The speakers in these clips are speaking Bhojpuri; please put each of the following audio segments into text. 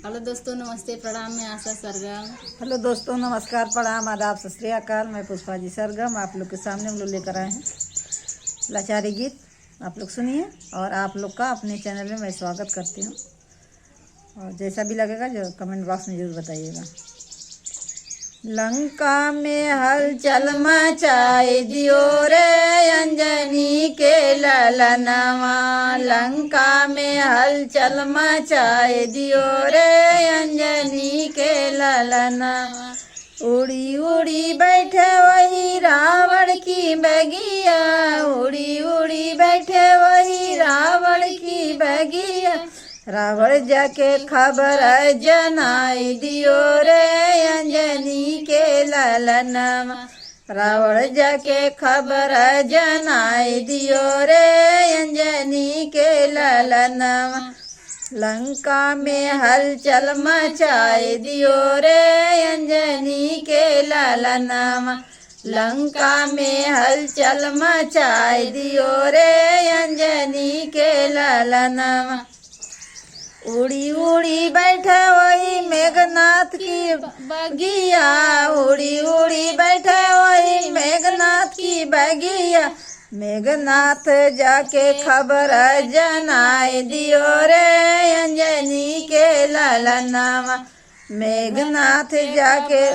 हेलो दोस्तों, नमस्ते, प्रणाम। मैं आशा सरगम। हेलो दोस्तों, नमस्कार, प्रणाम, आदाब, सत श्री अकाल। मैं पुष्पा जी सरगम आप लोग के सामने हम लोग लेकर आए हैं लाचारी गीत। आप लोग सुनिए और आप लोग का अपने चैनल में मैं स्वागत करती हूँ। और जैसा भी लगेगा जो कमेंट बॉक्स में जरूर बताइएगा। लंका में हलचल मचाए दियो रे अंजनी के ललनवा। लंका में हलचल मचाए दियो रे अंजनी के ललनवा। उड़ी उड़ी बैठे वही रावण की बगिया। उड़ी उड़ी बैठे वही रावण की बगिया। रावण जाके खबर जनाई दियो रे अंजनी के ललनवा। रावण जाके खबर जनाई दियो रे अंजनी के ललनवा। लंका में हलचल मचाए दियो रे अंजनी के ललनवा। लंका में हलचल मचाए दियो रे अंजनी के ललनवा। उड़ी उड़ी बैठे वही मेघनाथ की बगिया। उड़ी उड़ी बैठे वही मेघनाथ की बगिया। मेघनाथ जाके खबर जनाए दियो रे अंजनी के ललनवा। मेघनाथ जाके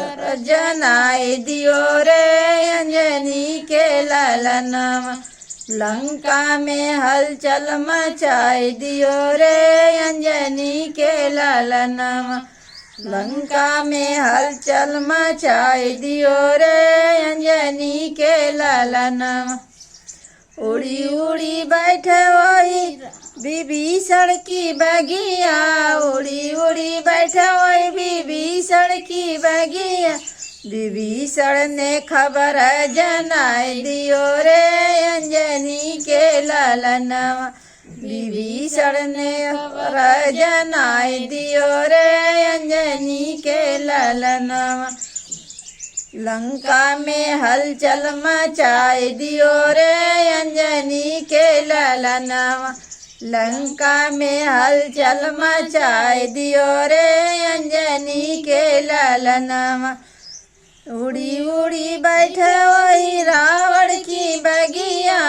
जनाए दियो रे अंजनी के ललनवा। लंका में हलचल मचाए दियो रे अंजनी के ललनवा। लंका में हलचल मचाए दियो रे अंजनी के ललनवा। उड़ी उड़ी बैठे वही विभीषण की बगिया। उड़ी उड़ी बैठे वही विभीषण की बगिया। विभीषण ने खबर जनाए दियो रे अंजनी के ललनवा। विभीषण ने खबर जनाए दियो रे अंजनी के ललनवा। लंका में हलचल मचाए दियो रे अंजनी के ललनवा। लंका में हलचल मचाए दियो रे अंजनी के ललनवा। उड़ी उड़ी बैठे वही रावण की बगिया।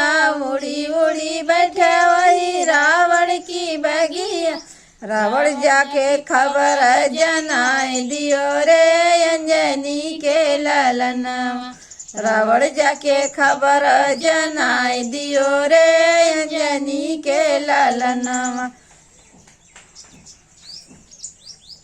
उड़ी उड़ी बैठे वही रावण की बगिया। रावण जाके खबर जनाए दियो रे अंजनी के ललनवा। रावण जाके खबर जनाए दियो रे अंजनी के ललनवा।